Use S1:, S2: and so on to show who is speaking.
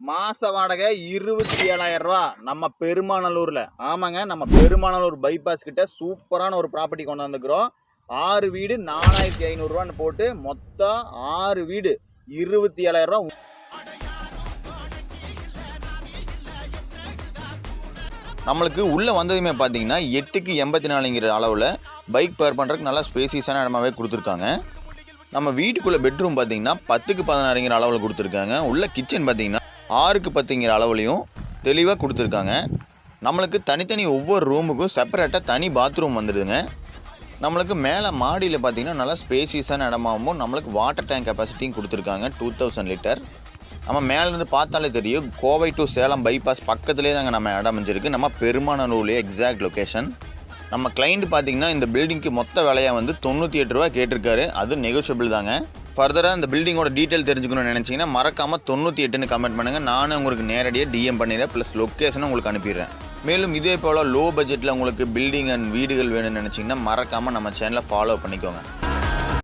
S1: மாச வாடகை 27,000 ரூபா. நம்ம பெருமாநல்லூர்ல. ஆமாங்க, நம்ம பெருமாநல்லூர் பைபாஸ் கிட்ட சூப்பரான ஒரு ப்ராப்பர்ட்டி கொண்டு வந்துக்கிறோம். 6 வீடு 4,500 ரூபான்னு போட்டு மொத்தம் 6 வீடு 27,000 ரூபா. நம்மளுக்கு உள்ளே வந்ததுமே பார்த்தீங்கன்னா 8க்கு 84ங்கிற அளவில் பைக் பார்க் பண்ணுறதுக்கு நல்லா ஸ்பேசியஸான இடமாவே கொடுத்துருக்காங்க. நம்ம வீட்டுக்குள்ளே பெட்ரூம் பார்த்தீங்கன்னா 10க்கு 16ங்கிற அளவில் கொடுத்துருக்காங்க. உள்ள கிச்சன் பார்த்தீங்கன்னா 6க்கு 10ங்கிற அளவுலையும் தெளிவாக கொடுத்துருக்காங்க. நம்மளுக்கு தனித்தனி ஒவ்வொரு ரூமுக்கும் செப்பரேட்டாக தனி பாத்ரூம் வந்துடுதுங்க. நம்மளுக்கு மேலே மாடியில் பார்த்தீங்கன்னா நல்லா ஸ்பேசியஸான இடமாகவும் நம்மளுக்கு வாட்டர் டேங்க் கெப்பாசிட்டியும் கொடுத்துருக்காங்க 2000 லிட்டர். நம்ம மேலேருந்து பார்த்தாலே தெரியும், கோவை டு சேலம் பைபாஸ் பக்கத்துலேயே தாங்க நம்ம இடம் அமைஞ்சிருக்கு. நம்ம பெருமாநல்லூர்லேயே எக்ஸாக்ட் லொக்கேஷன். நம்ம கிளைண்ட் பார்த்தீங்கன்னா இந்த பில்டிங்க்கு மொத்த விலையாக வந்து 98 ரூபா கேட்டிருக்காரு. அது நெகோஷியபிள் தாங்க. ஃபர்தராக இந்த பில்டிங்கோட டீட்டெயில் தெரிஞ்சுக்கணும்னு நினச்சிங்கன்னா மறக்காமல் 98ன்னு கமெண்ட் பண்ணுங்கள். நானும் உங்களுக்கு நேரடியாக டிஎம் பண்ணிடுறேன், ப்ளஸ் லொக்கேஷனும் உங்களுக்கு அனுப்பிடுறேன். மேலும் இதே போல் லோ பட்ஜெட்டில் உங்களுக்கு பில்டிங் அண்ட் வீடுகள் வேணும்னு நினச்சிங்கன்னா மறக்காமல் நம்ம சேனலை ஃபாலோ பண்ணிக்கோங்க.